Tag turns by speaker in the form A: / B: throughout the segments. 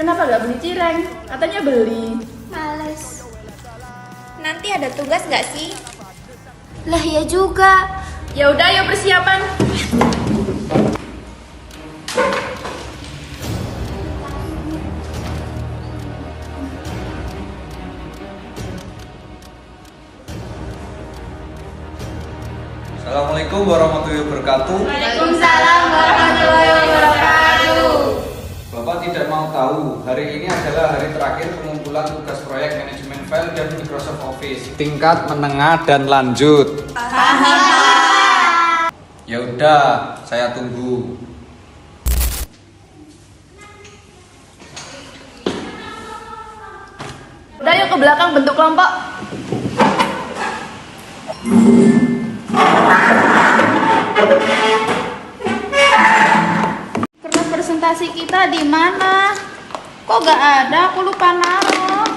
A: Kenapa gak beli cireng? Katanya beli.
B: Males.
C: Nanti ada tugas nggak sih?
B: Lah ya juga.
A: Ya udah, yuk persiapan.
D: Assalamualaikum warahmatullahi wabarakatuh.
B: Waalaikumsalam warahmatullahi wabarakatuh.
D: Bapak tidak mau tahu, hari ini adalah hari terakhir pengumpulan tugas proyek manajemen file dan Microsoft Office tingkat menengah dan lanjut. Ya udah, saya tunggu.
A: Udah, yuk ke belakang bentuk kelompok.
B: Kertas presentasi kita di mana? Kok gak ada? Aku lupa naruh.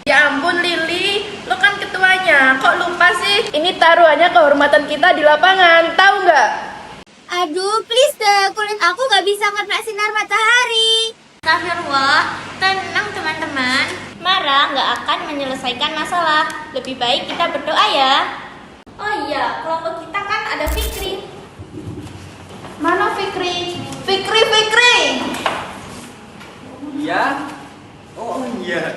A: Ya ampun Lili, lo kan ketuanya, kok lupa sih? Ini taruhannya kehormatan kita di lapangan, tahu nggak?
B: Aduh, please deh, kulit aku gak bisa kena sinar matahari.
C: Astagfirullah, tenang teman-teman. Marah nggak akan menyelesaikan masalah. Lebih baik kita berdoa ya. Oh iya, kelompok kita kan ada Fikri.
B: Mana Fikri? Fikri!
E: Iya? Oh iya.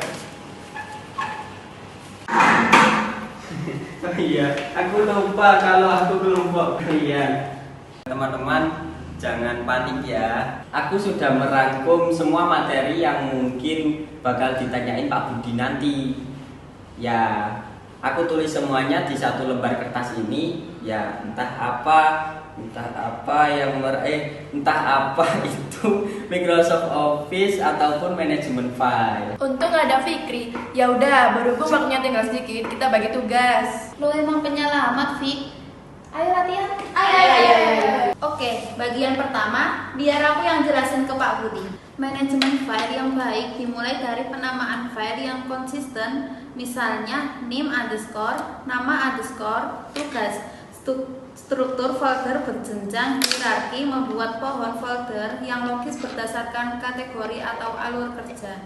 E: Oh iya, aku lupa kalau aku kelompok kalian. Teman-teman, jangan panik ya. Aku sudah merangkum semua materi yang mungkin bakal ditanyain Pak Budi nanti. Ya, aku tulis semuanya di satu lembar kertas ini. Ya, entah apa itu Microsoft Office ataupun manajemen file.
A: Untung ada Fikri. Ya udah, berhubung waktunya tinggal sedikit, kita bagi tugas.
B: Lo emang penyelamat, Fik. Ayo latihan.
A: Ayo.
B: Oke, bagian pertama, biar aku yang jelasin ke Pak Budi. Manajemen file yang baik dimulai dari penamaan file yang konsisten, misalnya name underscore, nama underscore, tugas, struktur folder berjenjang, hierarki, membuat pohon folder yang logis berdasarkan kategori atau alur kerja.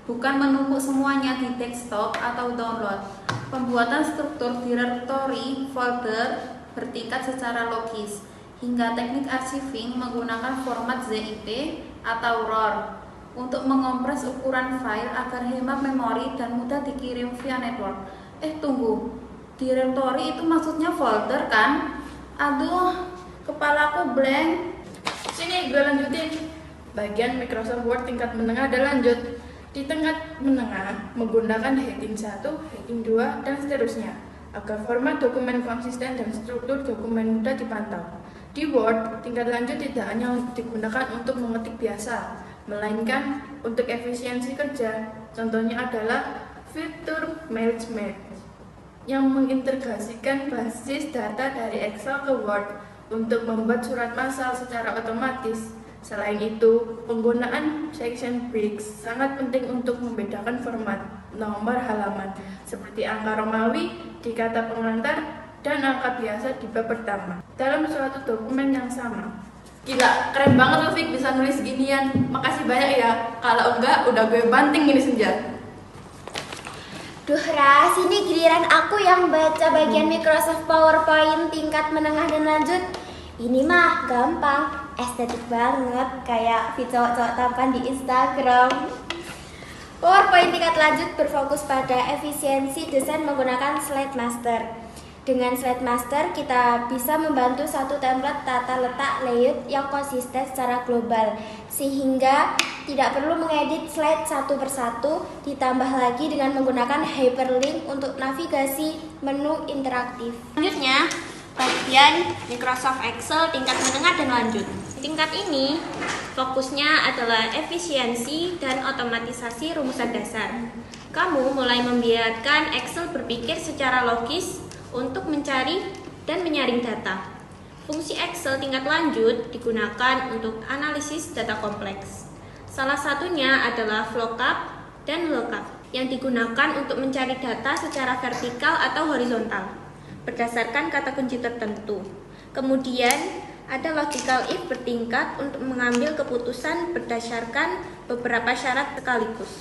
B: Bukan menumpuk semuanya di desktop atau download. Pembuatan struktur directory folder bertingkat secara logis, hingga teknik archiving menggunakan format ZIP atau RAR untuk mengompres ukuran file agar hemat memori dan mudah dikirim via network. Tunggu, directory itu maksudnya folder kan? Aduh, kepalaku blank.
A: Sini gue lanjutin. Bagian Microsoft Word tingkat menengah dan lanjut. Di tingkat menengah menggunakan heading 1, heading 2, dan seterusnya agar format dokumen konsisten dan struktur dokumen mudah dipantau. Di Word, tingkat lanjut tidak hanya digunakan untuk mengetik biasa, melainkan untuk efisiensi kerja. Contohnya adalah fitur management yang mengintegrasikan basis data dari Excel ke Word untuk membuat surat masal secara otomatis. Selain itu, penggunaan section breaks sangat penting untuk membedakan format nomor halaman seperti angka Romawi di kata pengantar dan angka biasa di bab pertama dalam suatu dokumen yang sama. Gila, keren banget lo Fik bisa nulis ginian. Makasih banyak ya. Kalau enggak, udah gue banting ini senja.
B: Duh Ras, ini giliran aku yang baca bagian Microsoft PowerPoint tingkat menengah dan lanjut. Ini mah gampang, estetik banget, kayak cowok-cowok tampan di Instagram. PowerPoint tingkat lanjut berfokus pada efisiensi desain menggunakan slide master. Dengan slide master, kita bisa membantu satu template tata letak layout yang konsisten secara global, sehingga tidak perlu mengedit slide satu persatu, ditambah lagi dengan menggunakan hyperlink untuk navigasi menu interaktif.
C: Selanjutnya, bagian Microsoft Excel tingkat menengah dan lanjut. Tingkat ini fokusnya adalah efisiensi dan otomatisasi rumusan dasar. Kamu mulai membiarkan Excel berpikir secara logis untuk mencari dan menyaring data. Fungsi Excel tingkat lanjut digunakan untuk analisis data kompleks. Salah satunya adalah VLOOKUP dan LOOKUP yang digunakan untuk mencari data secara vertikal atau horizontal berdasarkan kata kunci tertentu. Kemudian ada logical if bertingkat untuk mengambil keputusan berdasarkan beberapa syarat sekaligus.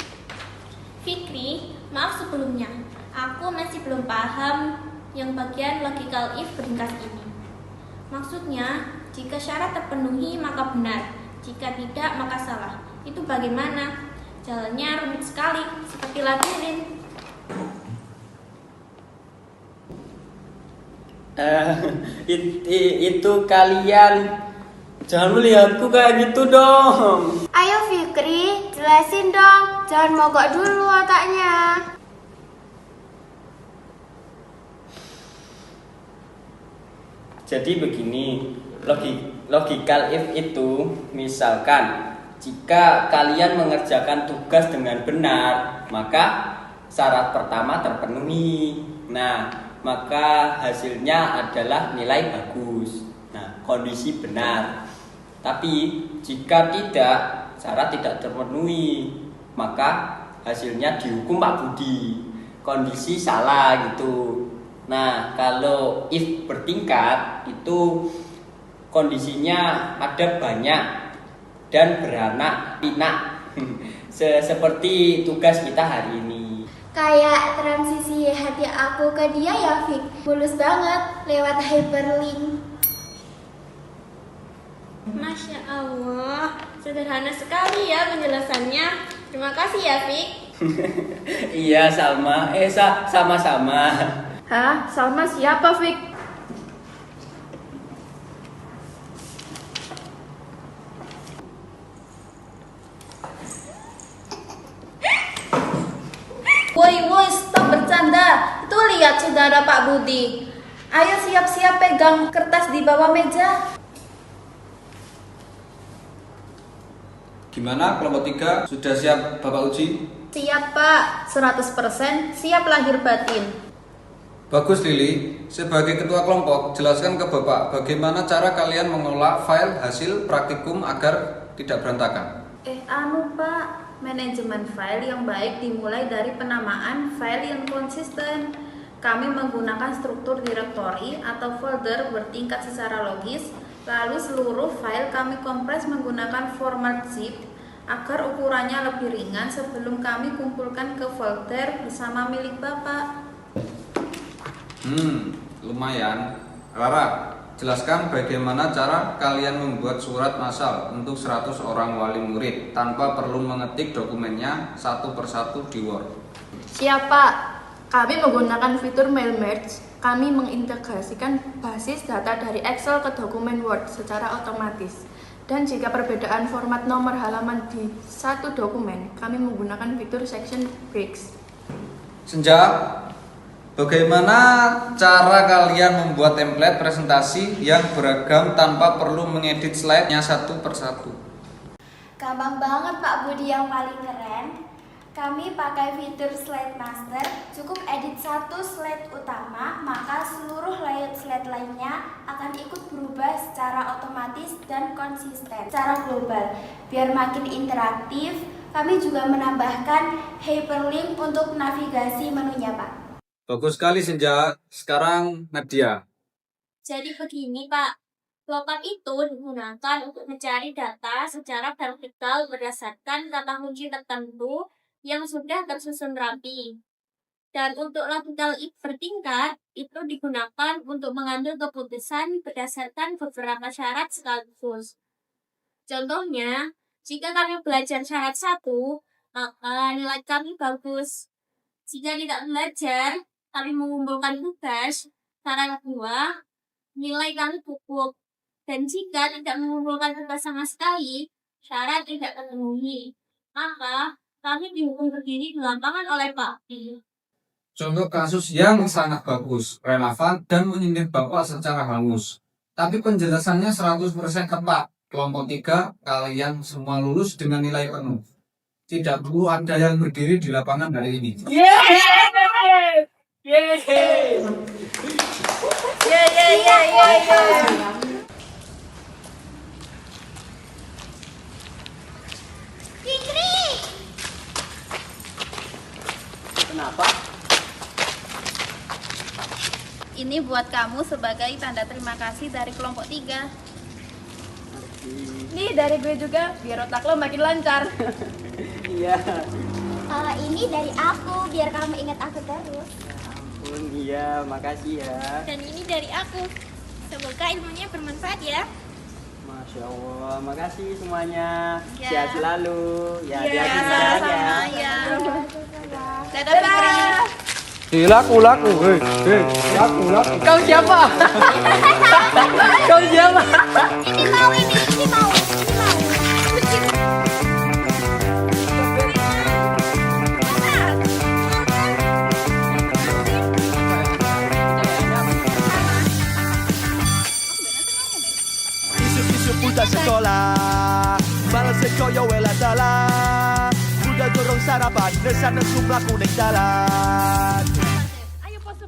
C: Fikri, maaf sebelumnya, aku masih belum paham yang bagian logical if ringkas ini. Maksudnya, jika syarat terpenuhi maka benar, jika tidak maka salah. Itu bagaimana? Jalannya rumit sekali, seperti labirin.
E: Itu kalian jangan melihatku kayak gitu dong.
F: Ayo Fikri, jelasin dong. Jangan mogok dulu otaknya.
E: Jadi begini, logical if itu misalkan jika kalian mengerjakan tugas dengan benar, maka syarat pertama terpenuhi. Nah, maka hasilnya adalah nilai bagus. Nah, kondisi benar. Tapi jika tidak, syarat tidak terpenuhi, maka hasilnya dihukum Pak Budi. Kondisi salah gitu. Nah, kalau if bertingkat itu kondisinya ada banyak dan beranak pinak. Seperti tugas kita hari ini.
F: Kayak transisi hati aku ke dia ya Fik. Mulus banget lewat hyperlink.
C: Masya Allah, sederhana sekali ya penjelasannya. Terima kasih ya, Fik.
E: Iya, Salma. Sama-sama.
A: Hah? Salma siapa, Fik?
B: Woi, stop bercanda. Itu lihat saudara Pak Budi. Ayo siap-siap pegang kertas di bawah meja.
D: Gimana kelompok 3? Sudah siap Bapak uji?
B: Siap Pak, 100% siap lahir batin.
D: Bagus Lili, sebagai ketua kelompok, jelaskan ke Bapak bagaimana cara kalian mengelola file hasil praktikum agar tidak berantakan.
B: Pak, manajemen file yang baik dimulai dari penamaan file yang konsisten. Kami menggunakan struktur direktori atau folder bertingkat secara logis, lalu seluruh file kami kompres menggunakan format zip agar ukurannya lebih ringan sebelum kami kumpulkan ke folder bersama milik Bapak.
D: Lumayan. Rara, jelaskan bagaimana cara kalian membuat surat massal untuk 100 orang wali murid tanpa perlu mengetik dokumennya satu persatu di Word.
A: Siap, Pak. Kami menggunakan fitur mail merge. Kami mengintegrasikan basis data dari Excel ke dokumen Word secara otomatis. Dan jika perbedaan format nomor halaman di satu dokumen, kami menggunakan fitur section breaks.
D: Senja, bagaimana cara kalian membuat template presentasi yang beragam tanpa perlu mengedit slide-nya satu persatu?
F: Gampang banget Pak Budi yang paling keren. Kami pakai fitur slide master, cukup edit satu slide utama, maka seluruh layout slide lainnya akan ikut berubah secara otomatis dan konsisten secara global. Biar makin interaktif, kami juga menambahkan hyperlink untuk navigasi menunya, Pak.
D: Bagus sekali Senja. Sekarang Nadia.
C: Jadi begini, Pak. Lokat itu digunakan untuk mencari data secara vertikal berdasarkan kata kunci tertentu yang sudah tersusun rapi. Dan untuk logical if bertingkat, itu digunakan untuk mengambil keputusan berdasarkan beberapa syarat sekaligus. Contohnya, jika kami belajar syarat 1, maka nilai kami bagus. Jika tidak belajar, kami mengumpulkan tugas, syarat 2, nilai kami cukup. Dan jika tidak mengumpulkan tugas sama sekali, syarat tidak terpenuhi, maka kami dihukum berdiri di lapangan oleh Pak B.
D: Contoh kasus yang sangat bagus, relevan, dan menyindir Bapak secara hangus. Tapi penjelasannya 100% tepat. Kelompok 3, kalian semua lulus dengan nilai penuh. Tidak perlu ada yang berdiri di lapangan hari ini.
E: Kenapa?
B: Ini buat kamu sebagai tanda terima kasih dari kelompok 3.
A: Nih dari gue juga, biar otak lo makin lancar.
E: Iya.
F: Ini dari aku, biar kamu ingat aku terus.
E: Ampun, iya, makasih ya.
C: Dan ini dari aku. Semoga ilmunya bermanfaat ya.
E: Masya Allah, makasih semuanya.
C: Ya.
E: Sehat selalu. Ya,
C: Ya,
E: hati-hati di jalan
C: sama-sama
E: ya.
C: ya. Dadah Fikri.
G: Laku.
E: Kau siapa? Kau siapa?
F: Ini mau.
G: Isu-isu putar sekolah Malam sekoyo wela dalan Budal dorong sarapan Nesan nesu melaku ning dalan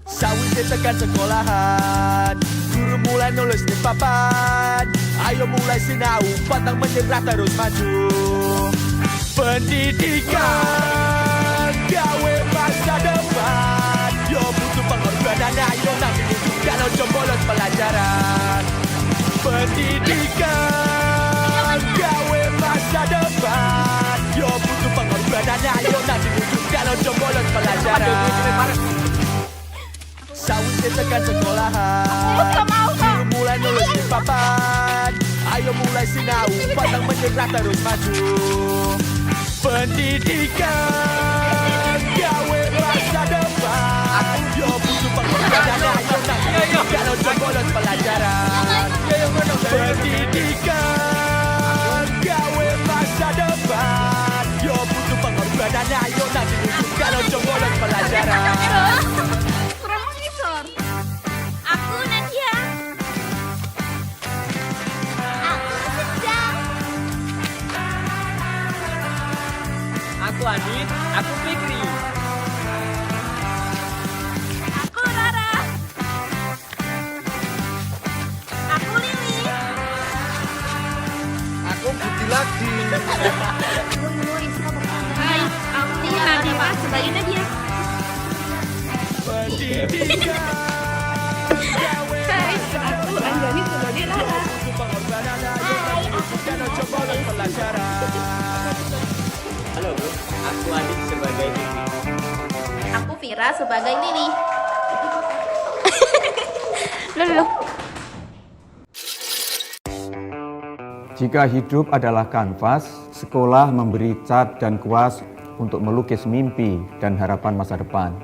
G: Sawise tekan sekolahan Guru mulai nulis di papan Ayo mulai sinau Pantang menyerah terus maju Pendidikan Gawe masa depan Yo butuh pengorbanan Ayo nanti wujud kalau jombolos pelajaran Pendidikan Gawe masa depan Yo butuh pengorbanan Ayo nanti wujud kalau jombolos pelajaran Sawise tekan sekolahan Guru mulai nulis di papan Ayo mulai sinau Pantang menyerah terus maju Pendidikan Gawe masa depan Yo butuh pengorbanan Ayo nanti wujud kalau jombolos pelajaran Pendidikan Gawe masa depan Yo butuh pengorbanan Ayo nanti wujud kalau jombolos pelajaran
C: Aku Nadia.
E: Aku Adit, aku Fikri.
C: Aku Rara. Aku Lili.
G: Aku Budi lagi
C: Hai, aku Nadia sebagai Nadia.
G: Pendidikan
C: Hai, aku Anjani sebagai Rara.
E: Halo, Bu. Aku Adit sebagai Fikri.
B: Aku Vira sebagai Lili.
H: Jika hidup adalah kanvas, sekolah memberi cat dan kuas untuk melukis mimpi dan harapan masa depan.